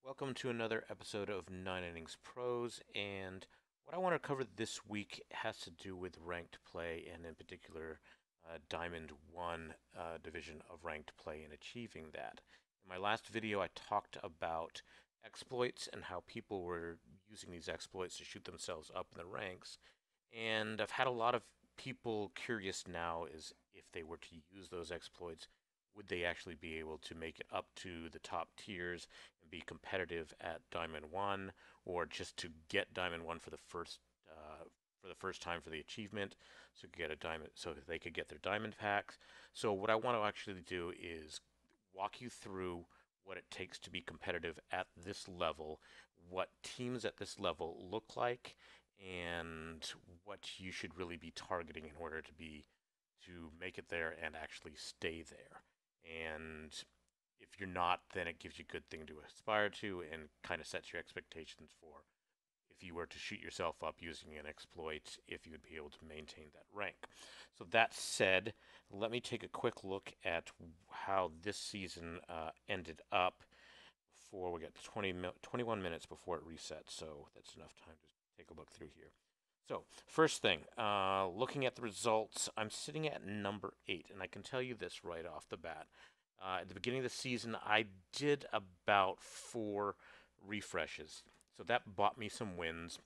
Welcome to another episode of 9 Innings Pros, and what I want to cover this week has to do with ranked play, and in particular, Diamond 1 division of ranked play and achieving that. In my last video, I talked about exploits and how people were using these exploits to shoot themselves up in the ranks, and I've had a lot of people curious now is if they were to use those exploits, would they actually be able to make it up to the top tiers and be competitive at Diamond One, or just to get Diamond One for the first time for the achievement, so get a diamond, so that they could get their diamond packs. So what I want to actually do is walk you through what it takes to be competitive at this level, what teams at this level look like, and what you should really be targeting in order to make it there and actually stay there. And if you're not, then it gives you a good thing to aspire to and kind of sets your expectations for if you were to shoot yourself up using an exploit, if you would be able to maintain that rank. So that said, let me take a quick look at how this season ended up before we get to 21 minutes before it resets. So that's enough time to take a look through here. So, first thing, looking at the results, I'm sitting at number 8, and I can tell you this right off the bat. At the beginning of the season, I did about 4 refreshes, so that bought me some wins,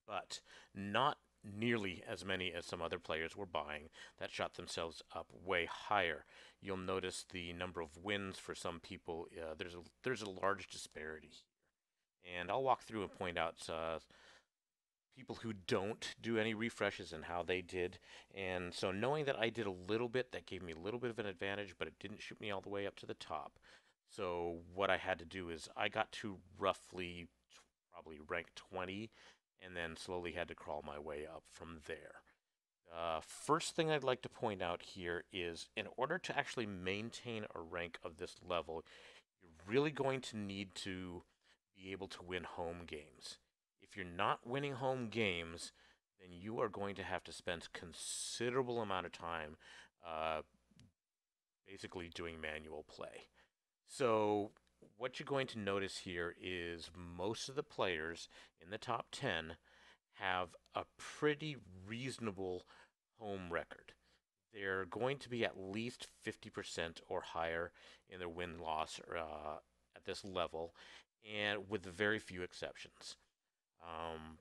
but not nearly as many as some other players were buying that shot themselves up way higher. You'll notice the number of wins for some people, there's a large disparity here. And I'll walk through and point out people who don't do any refreshes and how they did. And so knowing that I did a little bit, that gave me a little bit of an advantage, but it didn't shoot me all the way up to the top. So what I had to do is I got to roughly probably rank 20 and then slowly had to crawl my way up from there. First thing I'd like to point out here is in order to actually maintain a rank of this level, you're really going to need to be able to win home games. If you're not winning home games, then you are going to have to spend considerable amount of time uh, basically doing manual play. So what you're going to notice here is most of the players in the top 10 have a pretty reasonable home record. They're going to be at least 50% or higher in their win-loss at this level, and with very few exceptions. Um,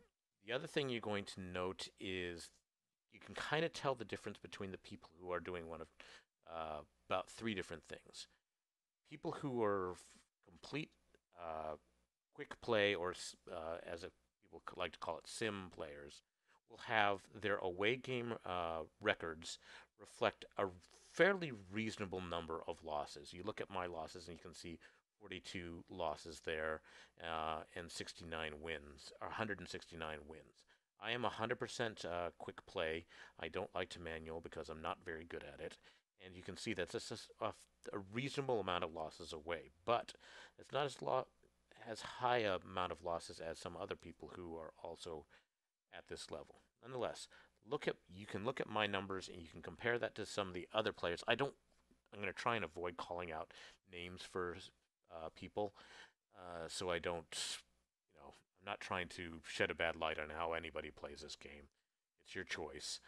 the other thing you're going to note is you can kind of tell the difference between the people who are doing one of about 3 different things. People who are complete uh, quick play, or as people like to call it, sim players, will have their away game records reflect a fairly reasonable number of losses. You look at my losses and you can see 42 losses there and 69 wins, or 169 wins. I am 100% quick play. I don't like to manual because I'm not very good at it. And you can see that this is a reasonable amount of losses away, but it's not as high a amount of losses as some other people who are also at this level. Nonetheless, you can look at my numbers and you can compare that to some of the other players. I'm going to try and avoid calling out names for people, so I don't, I'm not trying to shed a bad light on how anybody plays this game. It's your choice.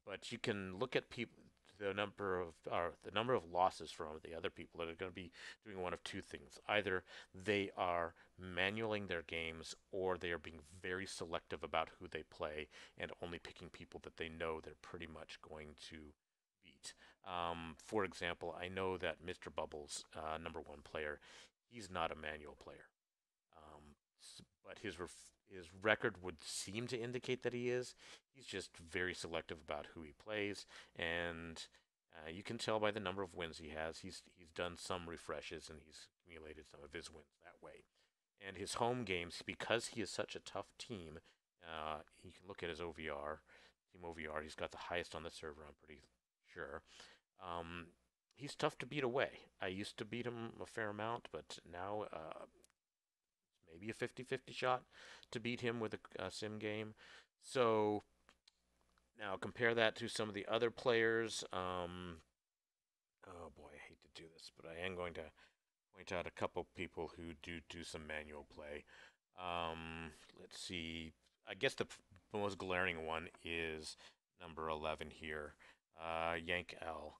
But you can look at the number of losses from the other people that are going to be doing one of 2 things. Either they are manualing their games, or they are being very selective about who they play and only picking people that they know they're pretty much going to beat. For example, I know that Mr. Bubbles, number 1 player, he's not a manual player, but his record would seem to indicate that he is. He's just very selective about who he plays, and you can tell by the number of wins he has. He's done some refreshes and he's accumulated some of his wins that way. And his home games, because he is such a tough team, you can look at his OVR, team OVR. He's got the highest on the server, I'm pretty sure. Um, he's tough to beat away. I used to beat him a fair amount, but now maybe a 50-50 shot to beat him with a sim game. So now compare that to some of the other players. Oh boy, I hate to do this, but I am going to point out a couple people who do some manual play. Let's see. I guess the most glaring one is number 11 here, Yank L.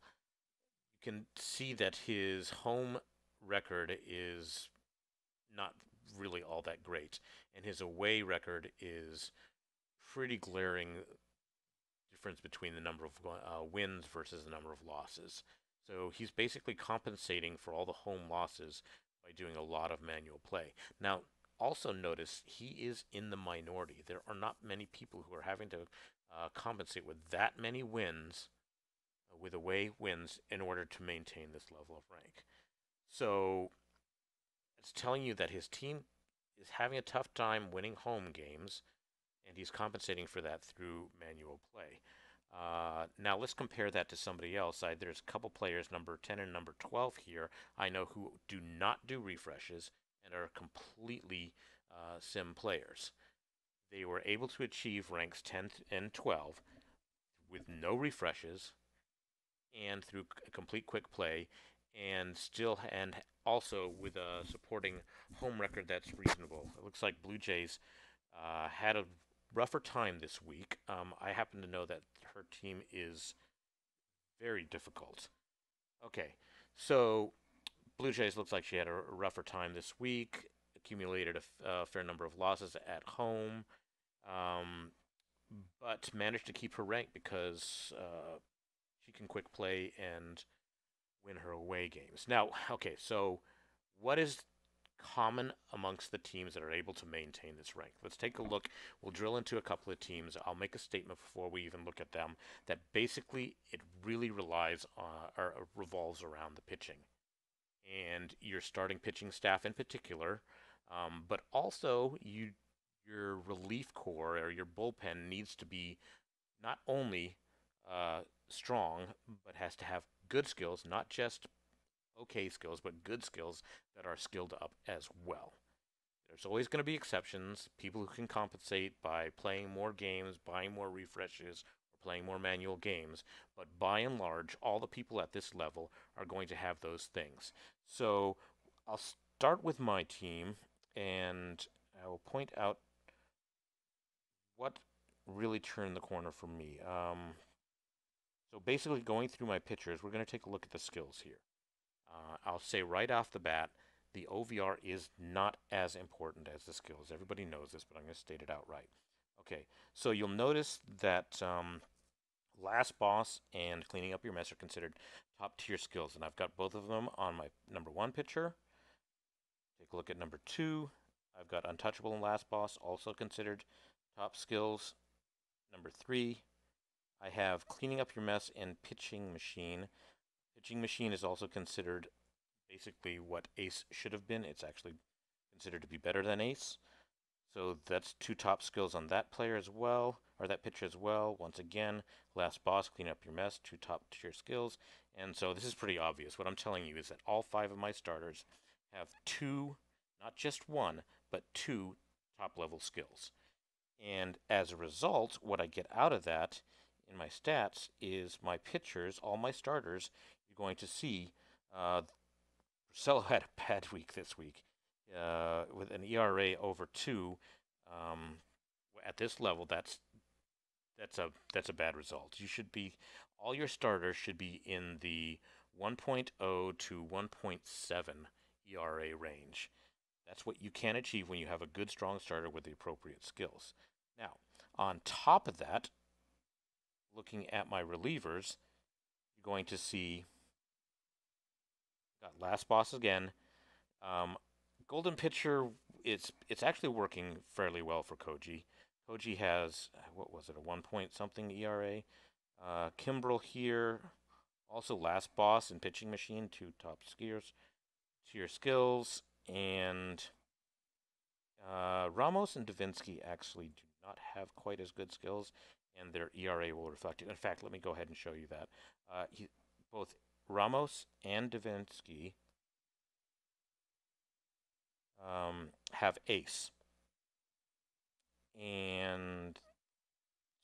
You can see that his home record is not really all that great, and his away record is pretty glaring difference between the number of wins versus the number of losses. So he's basically compensating for all the home losses by doing a lot of manual play. Now, also notice he is in the minority. There are not many people who are having to compensate with that many wins, with away wins, in order to maintain this level of rank. So it's telling you that his team is having a tough time winning home games, and he's compensating for that through manual play. Now let's compare that to somebody else. There's a couple players, number 10 and number 12 here, I know who do not do refreshes and are completely sim players. They were able to achieve ranks 10 and 12 with no refreshes and through complete quick play, and also with a supporting home record that's reasonable. It looks like Blue Jays had a rougher time this week. I happen to know that her team is very difficult. Okay, so Blue Jays looks like she had a rougher time this week, accumulated a fair number of losses at home, um, but managed to keep her rank because she can quick play and win her away games. Now, okay, so what is common amongst the teams that are able to maintain this rank? Let's take a look. We'll drill into a couple of teams. I'll make a statement before we even look at them that basically it really relies on or revolves around the pitching and your starting pitching staff in particular, but also your relief corps or your bullpen needs to be not only strong, but has to have good skills, not just okay skills, but good skills that are skilled up as well. There's always going to be exceptions, people who can compensate by playing more games, buying more refreshes, or playing more manual games, but by and large, all the people at this level are going to have those things. So I'll start with my team, and I will point out what really turned the corner for me. So basically, going through my pitchers, we're going to take a look at the skills here. I'll say right off the bat, the OVR is not as important as the skills. Everybody knows this, but I'm going to state it outright. Okay, so you'll notice that Last Boss and Cleaning Up Your Mess are considered top tier skills, and I've got both of them on my number 1 pitcher. Take a look at number 2. I've got Untouchable and Last Boss, also considered top skills. Number 3, I have Cleaning Up Your Mess and Pitching Machine. Pitching Machine is also considered basically what Ace should have been. It's actually considered to be better than Ace. So that's 2 top skills on that player as well, or that pitcher as well. Once again, Last Boss, Clean Up Your Mess, 2 top tier skills. And so this is pretty obvious. What I'm telling you is that all 5 of my starters have 2, not just 1, but 2 top level skills. And as a result, what I get out of that in my stats is my pitchers, all my starters, you're going to see Porcello had a bad week this week with an ERA over 2. At this level, that's a bad result. You should be all your starters should be in the 1.0 to 1.7 ERA range. That's what you can achieve when you have a good, strong starter with the appropriate skills. Now, on top of that, looking at my relievers, you're going to see got Last Boss again. Golden Pitcher, it's actually working fairly well for Koji. Koji has, what was it, a 1 point something ERA. Kimbrel here, also Last Boss and Pitching Machine, 2 top skiers, tier skills, and Ramos and Davinsky actually do not have quite as good skills, and their ERA will reflect it. In fact, let me go ahead and show you that. Both Ramos and Davinsky have Ace. And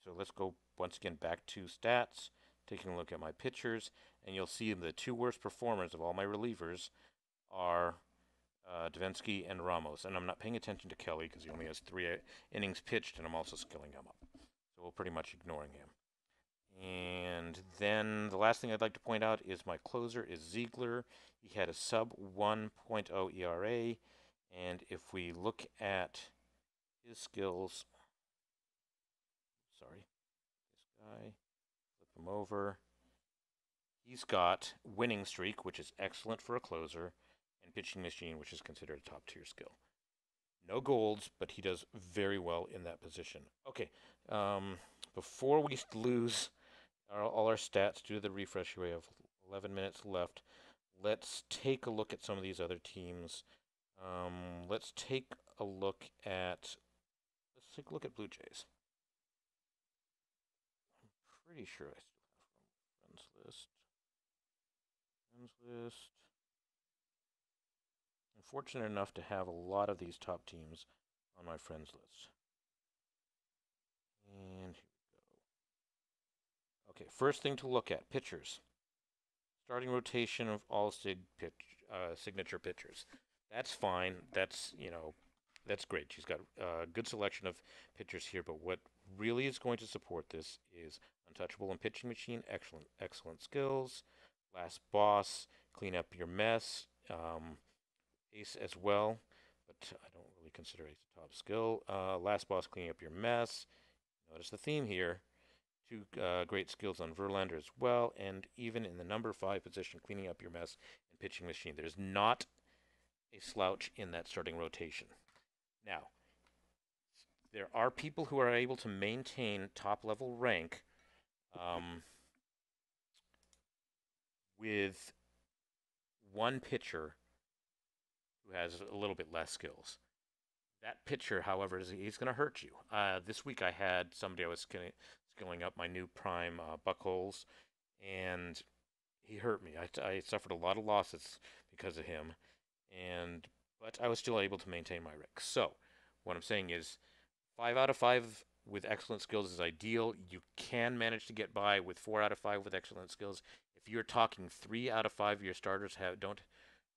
so let's go once again back to stats, taking a look at my pitchers, and you'll see the 2 worst performers of all my relievers are Davinsky, and Ramos. And I'm not paying attention to Kelly because he only has 3 innings pitched, and I'm also skilling him up. So we're pretty much ignoring him. And then the last thing I'd like to point out is my closer is Ziegler. He had a sub 1.0 ERA. And if we look at his skills, sorry, this guy, flip him over. He's got winning streak, which is excellent for a closer, and pitching machine, which is considered a top tier skill. No golds, but he does very well in that position. Okay, before we lose all our stats due to the refresh, we have 11 minutes left. Let's take a look at some of these other teams. Let's take a look at Blue Jays. I'm pretty sure I still have friends list. Friends list. I'm fortunate enough to have a lot of these top teams on my friends list. And here we go. Okay, first thing to look at, pitchers. Starting rotation of all signature pitchers. That's fine. That's, that's great. She's got a good selection of pitchers here, but what really is going to support this is untouchable and pitching machine, excellent skills. Last boss, clean up your mess. Ace as well, but I don't really consider ace a top skill. Last boss, cleaning up your mess. Notice the theme here. 2 great skills on Verlander as well, and even in the number 5 position, cleaning up your mess and pitching machine. There's not a slouch in that starting rotation. Now, there are people who are able to maintain top level rank with one pitcher who has a little bit less skills. That pitcher, however, he's going to hurt you. This week I had somebody I was skilling up, my new prime Buckholes, and he hurt me. I suffered a lot of losses because of him, but I was still able to maintain my rank. So what I'm saying is 5 out of 5 with excellent skills is ideal. You can manage to get by with 4 out of 5 with excellent skills. If you're talking 3 out of 5 of your starters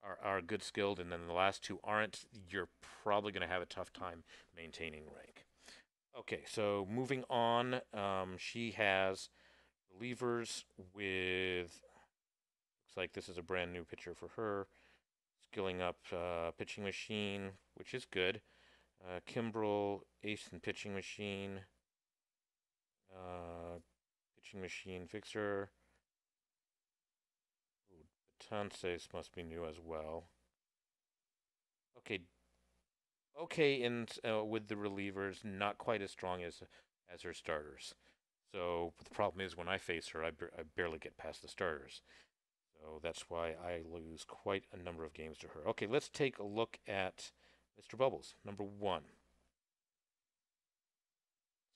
are good skilled, and then the last 2 aren't, you're probably going to have a tough time maintaining rank. Okay, so moving on, she has relievers with, looks like this is a brand new pitcher for her, skilling up pitching machine, which is good. Kimbrel, ace and pitching machine, fixer. Tances must be new as well. Okay, and with the relievers, not quite as strong as her starters. So the problem is when I face her, I barely get past the starters. So that's why I lose quite a number of games to her. Okay, let's take a look at Mr. Bubbles, number 1. It's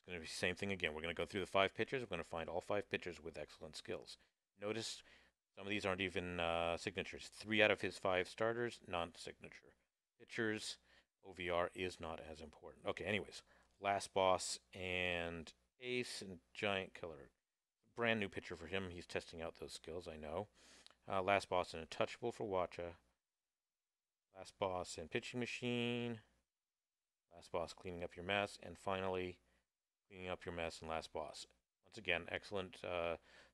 going to be the same thing again. We're going to go through the 5 pitchers. We're going to find all 5 pitchers with excellent skills. Notice some of these aren't even signatures. 3 out of his 5 starters, non-signature. Pitchers, OVR is not as important. Okay, anyways. Last boss and ace and giant killer. Brand new pitcher for him. He's testing out those skills, I know. Last boss and untouchable for Watcha. Last boss and pitching machine. Last boss cleaning up your mess. And finally, cleaning up your mess and last boss. Once again, excellent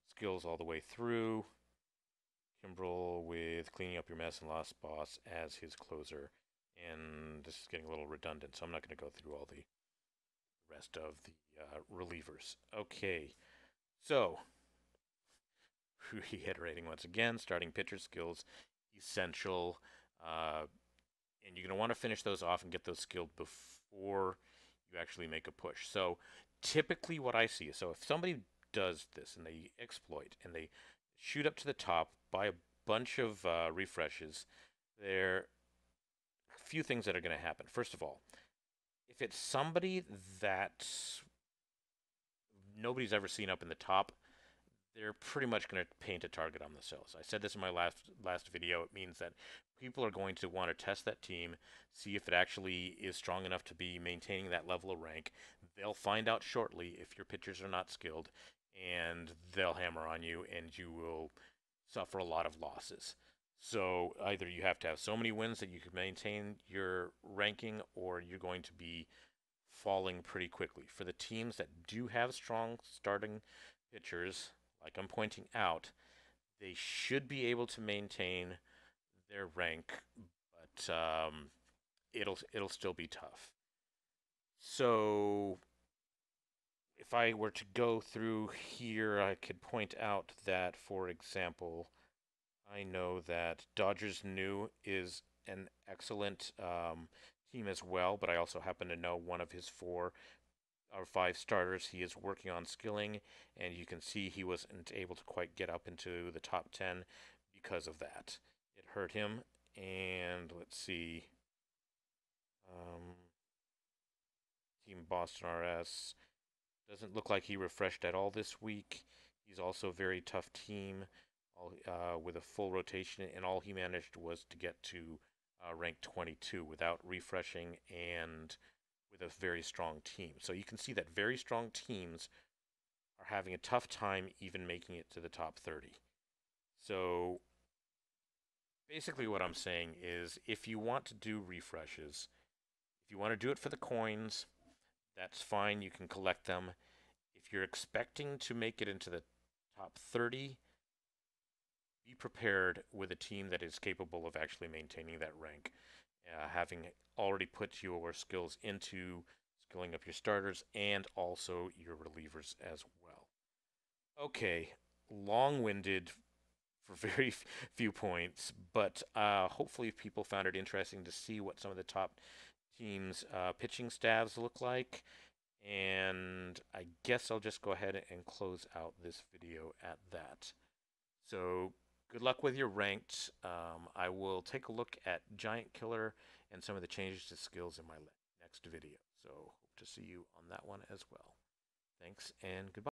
skills all the way through. Kimbrel with cleaning up your mess and last boss as his closer. And this is getting a little redundant, so I'm not going to go through all the rest of the relievers. Okay, so reiterating once again, starting pitcher skills, essential. And you're going to want to finish those off and get those skilled before you actually make a push. So typically what I see is, so if somebody does this and they exploit and they shoot up to the top, buy a bunch of refreshes, there are a few things that are going to happen. First of all, if it's somebody that nobody's ever seen up in the top, they're pretty much going to paint a target on themselves. I said this in my last video. It means that people are going to want to test that team, see if it actually is strong enough to be maintaining that level of rank. They'll find out shortly if your pitchers are not skilled, and they'll hammer on you, and you will suffer a lot of losses. So either you have to have so many wins that you can maintain your ranking, or you're going to be falling pretty quickly. For the teams that do have strong starting pitchers, like I'm pointing out, they should be able to maintain their rank, but it'll still be tough. So if I were to go through here, I could point out that, for example, I know that Dodgers New is an excellent team as well, but I also happen to know one of his 4 or 5 starters he is working on skilling, and you can see he wasn't able to quite get up into the top 10 because of that. It hurt him, and let's see, um, Team Boston RS doesn't look like he refreshed at all this week. He's also a very tough team with a full rotation, and all he managed was to get to rank 22 without refreshing and with a very strong team. So you can see that very strong teams are having a tough time even making it to the top 30. So basically, what I'm saying is if you want to do refreshes, if you want to do it for the coins, that's fine. You can collect them. If you're expecting to make it into the top 30, be prepared with a team that is capable of actually maintaining that rank, having already put your skills into skilling up your starters and also your relievers as well. Okay, long-winded for very few points, but hopefully people found it interesting to see what some of the top teams' pitching staffs look like. And I guess I'll just go ahead and close out this video at that. So good luck with your ranked. I will take a look at Giant Killer and some of the changes to skills in my next video. So hope to see you on that one as well. Thanks and goodbye.